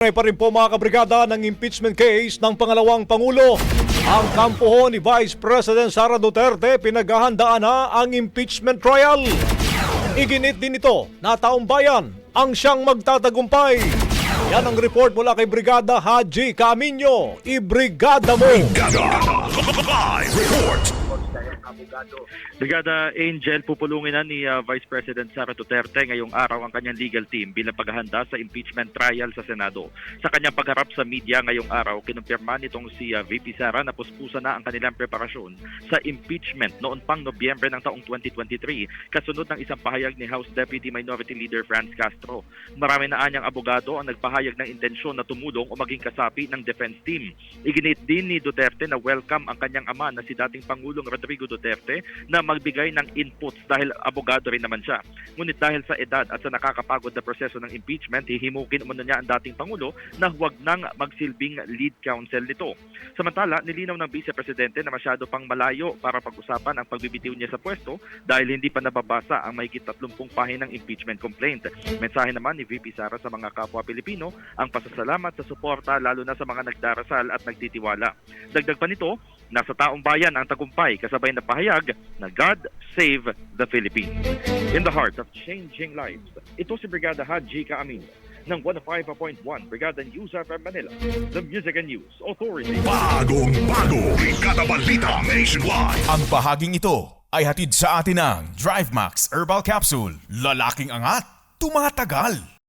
May pa rin po mga kabrigada ng impeachment case ng pangalawang Pangulo. Ang kampo ho ni Vice President Sara Duterte pinaghahandaan na ang impeachment trial. Iginit din ito na taong bayan ang siyang magtatagumpay. Yan ang report mula kay Brigada Haji Camino. Ibrigada mo! Live report. Brigada Angel, pupulungin na ni Vice President Sara Duterte ngayong araw ang kanyang legal team bilang paghahanda sa impeachment trial sa Senado. Sa kanyang pagharap sa media ngayong araw, kinumpirma nitong si VP Sara na puspusan na ang kanilang preparasyon sa impeachment noon pang Nobyembre ng taong 2023 kasunod ng isang pahayag ni House Deputy Minority Leader Franz Castro. Marami na anyang abogado ang nagpahayag ng intensyon na tumulong o maging kasapi ng defense team. Iginit din ni Duterte na welcome ang kanyang ama na si dating Pangulong Rodrigo Duterte na magbigay ng inputs dahil abogado rin naman siya. Ngunit dahil sa edad at sa nakakapagod na proseso ng impeachment, hihimukin umano niya ang dating Pangulo na huwag nang magsilbing lead counsel nito. Samantala, nilinaw ng Vice Presidente na masyado pang malayo para pag-usapan ang pagbibitiw niya sa pwesto dahil hindi pa nababasa ang mahigit 30 pahinang impeachment complaint. Mensahe naman ni VP Sara sa mga kapwa Pilipino ang pasasalamat sa suporta lalo na sa mga nagdarasal at nagtitiwala. Dagdag pa nito, nasa taong bayan ang tagumpay kasabay na pahayag na God Save the Philippines. In the heart of changing lives, ito si Brigada Haji Camino ng 105.1 Brigada News FM Manila, the Music and News Authority. Bagong-bago, Brigada Balita Nationwide. Ang bahaging ito ay hatid sa atin ng DriveMax Herbal Capsule. Lalaking angat, tumatagal.